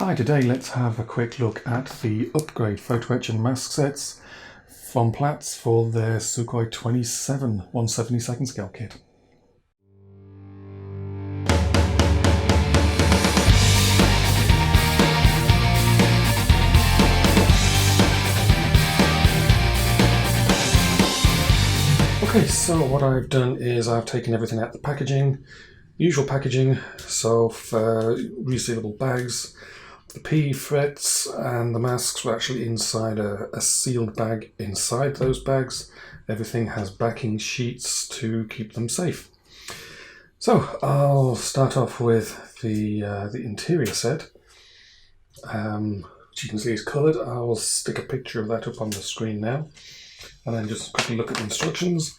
Hi, today let's have a quick look at the upgrade photo etch and mask sets from Platz for their SU-27 1/72 scale kit. Okay, so what I've done is I've taken everything out of the packaging, usual packaging, so for resealable bags. The PE frets and the masks were actually inside a sealed bag inside those bags. Everything has backing sheets to keep them safe. So I'll start off with the interior set, which you can see is coloured. I'll stick a picture of that up on the screen now, and then just quickly look at the instructions.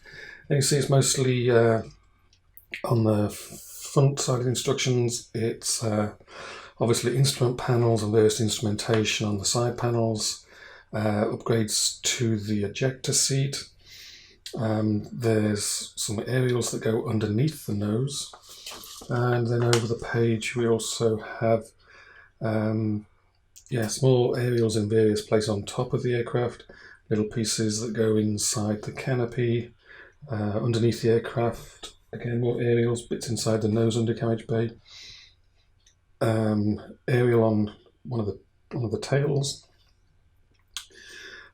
And you can see it's mostly on the front side of the instructions. It's obviously instrument panels and various instrumentation on the side panels, upgrades to the ejector seat. There's some aerials that go underneath the nose, and then over the page we also have small aerials in various places on top of the aircraft, little pieces that go inside the canopy, underneath the aircraft, again more aerials, bits inside the nose undercarriage bay. Aerial on one of the tails,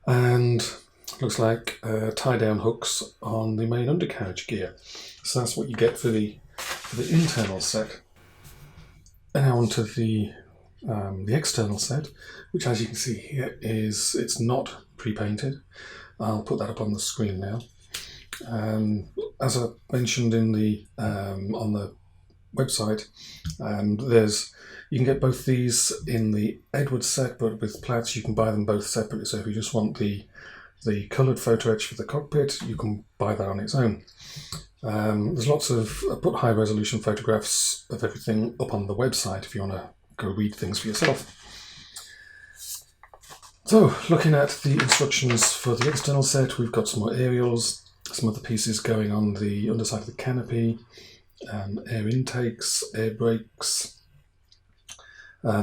and looks like tie-down hooks on the main undercarriage gear. So that's what you get for the internal set. And now onto the external set, which, as you can see here, it's not pre-painted. I'll put that up on the screen now. As I mentioned in on the website, you can get both these in the Edwards set, but with Platz you can buy them both separately. So if you just want the coloured photo etch for the cockpit, you can buy that on its own. There's lots of put high resolution photographs of everything up on the website if you want to go read things for yourself. So looking at the instructions for the external set, we've got some more aerials, some other pieces going on the underside of the canopy, air intakes, air brakes,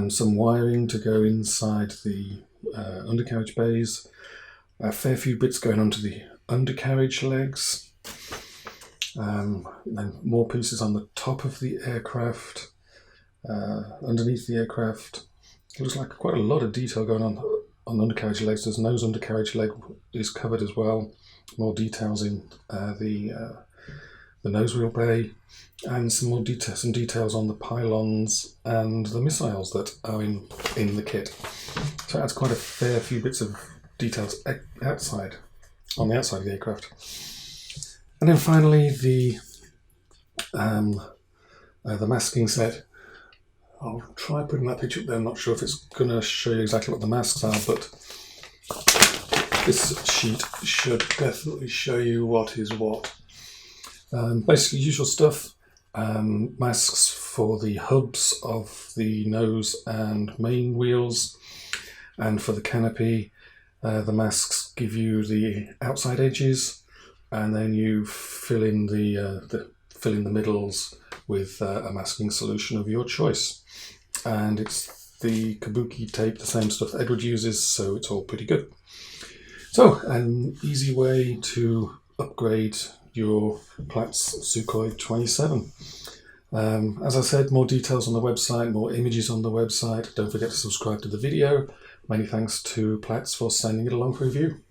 some wiring to go inside the undercarriage bays, a fair few bits going onto the undercarriage legs, then more pieces on the top of the aircraft, underneath the aircraft. It looks like quite a lot of detail going on undercarriage legs. There's nose undercarriage leg is covered as well. More details in the nose wheel bay, and some details on the pylons and the missiles that are in the kit. So that's quite a fair few bits of details on the outside of the aircraft. And then finally the masking set. I'll try putting that picture up there. I'm not sure if it's going to show you exactly what the masks are, but this sheet should definitely show you what is what. Basically usual stuff, masks for the hubs of the nose and main wheels, and for the canopy the masks give you the outside edges, and then you fill in the middles with a masking solution of your choice. And it's the kabuki tape, the same stuff Edward uses, so it's all pretty good. So an easy way to upgrade your Platz SU-27. As I said, more details on the website, more images on the website. Don't forget to subscribe to the video. Many thanks to Platz for sending it along for review.